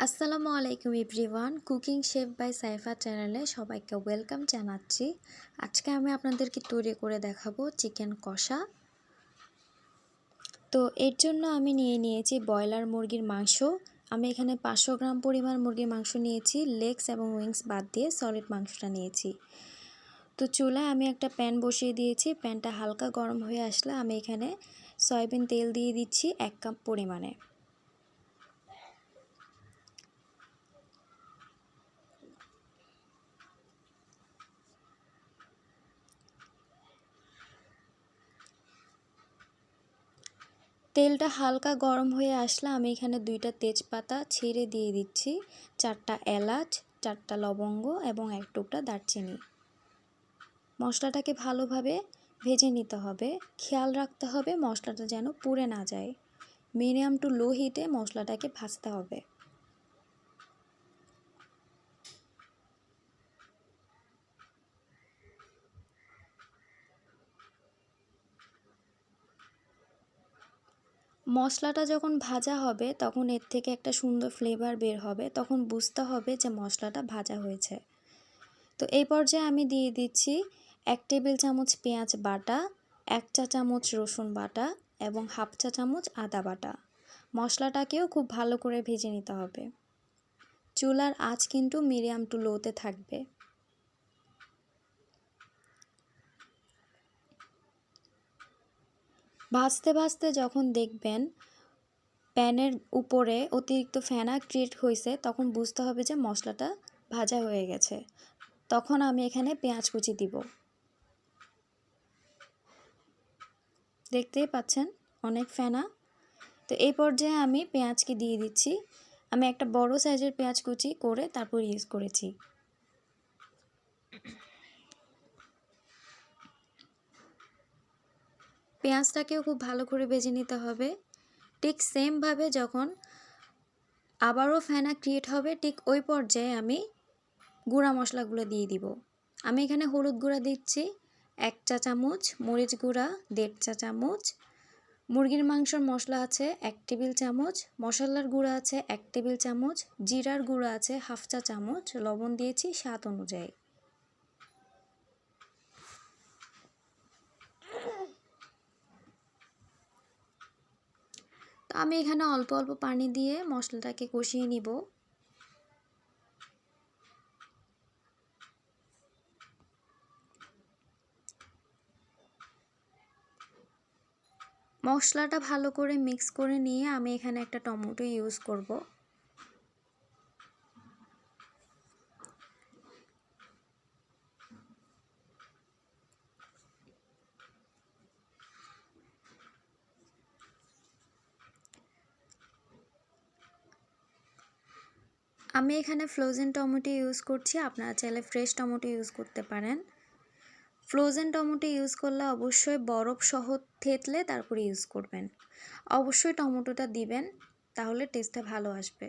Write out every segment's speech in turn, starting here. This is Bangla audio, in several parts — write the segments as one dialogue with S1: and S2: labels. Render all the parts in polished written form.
S1: আসসালামু আলাইকুম everyone, cooking chef by Saifa চ্যানেলে সবাইকে ওয়েলকাম জানাচ্ছি। আজকে আমি আপনাদেরকে তৈরি করে দেখাবো চিকেন কষা। তো এর জন্য আমি নিয়েছি ব্রয়লার মুরগির মাংস। আমি এখানে 500 গ্রাম পরিমাণ মুরগির মাংস নিয়েছি, লেগস এবং উইংস বাদ দিয়ে সলিড মাংসটা নিয়েছি। তো চুলায় আমি একটা প্যান বসিয়ে দিয়েছি। প্যানটা হালকা গরম হয়ে আসলে আমি এখানে সয়াবিন তেল দিয়ে দিচ্ছি 1 কাপ পরিমাণে। তেলটা হালকা গরম হয়ে আসলে আমি এখানে 2টা তেজপাতা ছেড়ে দিয়ে দিচ্ছি, 4টা এলাচ, 4টা লবঙ্গ এবং 1 টুকরা দারচিনি। মশলাটাকে ভালোভাবে ভেজে নিতে হবে। খেয়াল রাখতে হবে মশলাটা যেন পুড়ে না যায়। মিডিয়াম টু লো হিটে মশলাটাকে ভাজতে হবে। মশলাটা যখন ভাজা হবে তখন এর থেকে একটা সুন্দর ফ্লেভার বের হবে, তখন বুঝতে হবে যে মশলাটা ভাজা হয়েছে। তো এই পর্যায়ে আমি দিয়ে দিচ্ছি 1 টেবিল চামচ পেঁয়াজ বাটা, 1 চা চামচ রসুন বাটা এবং 1/2 চা চামচ আদা বাটা। মশলাটাকেও খুব ভালো করে ভেজে নিতে হবে। চুলার আঁচ কিন্তু মিডিয়াম টু লোতে থাকবে। ভাজতে ভাজতে যখন দেখবেন প্যানের উপরে অতিরিক্ত ফেনা ক্রিয়েট হয়েছে, তখন বুঝতে হবে যে মশলাটা ভাজা হয়ে গেছে। তখন আমি এখানে পেঁয়াজ কুচি দিব। দেখতেই পাচ্ছেন অনেক ফেনা। তো এই পর্যায়ে আমি পেঁয়াজকে দিয়ে দিচ্ছি। আমি একটা বড় সাইজের পেঁয়াজ কুচি করে তারপর ইউজ করেছি। পেঁয়াজটাকেও খুব ভালো করে ভেজে নিতে হবে। ঠিক সেমভাবে যখন আবারও ফেনা ক্রিয়েট হবে, ঠিক ওই পর্যায়ে আমি গুঁড়া মশলাগুলো দিয়ে দিব। আমি এখানে হলুদ গুঁড়া দিচ্ছি 1 চা চামচ, মরিচ গুঁড়া 1.5 চা চামচ, মুরগির মাংসের মশলা আছে 1 টেবিল চামচ, মশলার গুঁড়া আছে 1 টেবিল চামচ, জিরার গুঁড়া আছে 1/2 চা চামচ, লবণ দিয়েছি স্বাদ অনুযায়ী। তো আমি এখানে অল্প অল্প পানি দিয়ে মশলাটাকে কষিয়ে নিব। মশলাটা ভালো করে মিক্স করে নিয়ে আমি এখানে একটা টমেটো ইউজ করব। আমি এখানে ফ্রোজেন টমেটো ইউজ করছি, আপনারা চাইলে ফ্রেশ টমেটো ইউজ করতে পারেন। ফ্রোজেন টমেটো ইউজ করলে অবশ্যই বরফ সহ থেতলে তারপরে ইউজ করবেন। অবশ্যই টমেটোটা দিবেন, তাহলে টেস্টটা ভালো আসবে।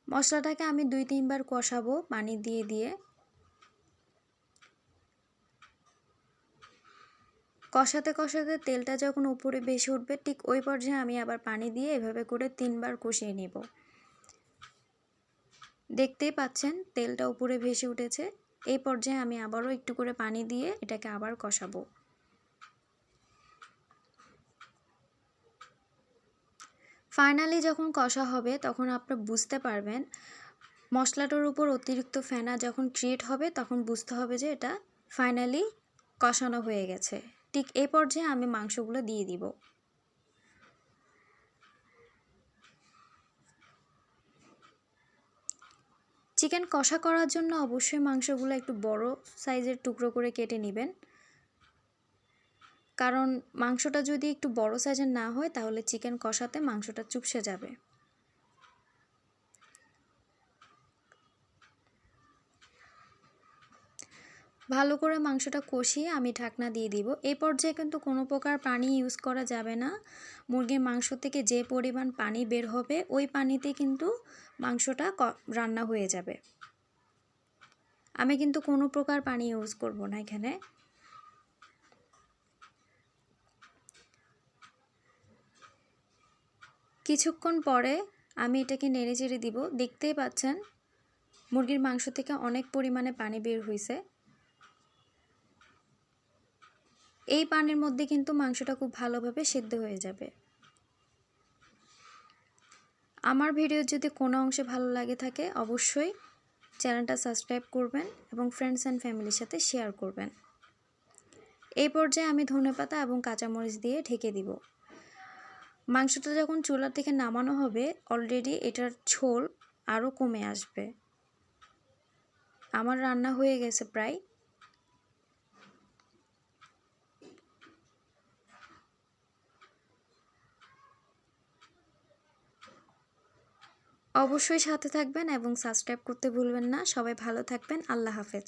S1: মশলাটাকে আমি 2-3 বার কষাবো পানি দিয়ে দিয়ে। কষাতে কষাতে তেলটা যখন উপরে ভেসে উঠবে, ঠিক ওই পর্যায়ে আমি আবার পানি দিয়ে এভাবে করে 3 বার কষিয়ে নেব। দেখতেই পাচ্ছেন তেলটা উপরে ভেসে উঠেছে। এই পর্যায়ে আমি আবারও একটু করে পানি দিয়ে এটাকে আবার কষাবো। ফাইনালি যখন কষা হবে তখন আপনি বুঝতে পারবেন মশলাটার উপর অতিরিক্ত ফেনা যখন ক্রিয়েট হবে, তখন বুঝতে হবে যে এটা ফাইনালি কষানো হয়ে গেছে। ঠিক এই পর্যায়ে আমি মাংসগুলো দিয়ে দিব। চিকেন কষা করার জন্য অবশ্যই মাংসগুলো একটু বড় সাইজের টুকরো করে কেটে নেবেন, কারণ মাংসটা যদি একটু বড় সাইজের না হয় তাহলে চিকেন কষাতে মাংসটা চুপসে যাবে। ভালো করে মাংসটা কষিয়ে আমি ঢাকনা দিয়ে দিব। এই পর্যায়ে কিন্তু কোনো প্রকার পানি ইউজ করা যাবে না। মুরগির মাংস থেকে যে পরিমাণ পানি বের হবে ওই পানিতে কিন্তু মাংসটা রান্না হয়ে যাবে। আমি কিন্তু কোনো প্রকার পানি ইউজ করব না এখানে। কিছুক্ষণ পরে আমি এটাকে নেড়ে চেড়ে দিব। দেখতেই পাচ্ছেন মুরগির মাংস থেকে অনেক পরিমাণে পানি বের হয়েছে। এই পানির মধ্যে কিন্তু মাংসটা খুব ভালোভাবে সেদ্ধ হয়ে যাবে। আমার ভিডিও যদি কোনো অংশে ভালো লাগে থাকে অবশ্যই চ্যানেলটা সাবস্ক্রাইব করবেন এবং ফ্রেন্ডস অ্যান্ড ফ্যামিলির সাথে শেয়ার করবেন। এই পর্যায়ে আমি ধনেপাতা এবং কাঁচামরিচ দিয়ে ঢেকে দিব। মাংসটা যখন চুলা থেকে নামানো হবে অলরেডি এটার ঝোল আরও কমে আসবে। আমার রান্না হয়ে গেছে প্রায়। অবশ্যই সাথে থাকবেন এবং সাবস্ক্রাইব করতে ভুলবেন না। সবাই ভালো থাকবেন। আল্লাহ হাফেজ।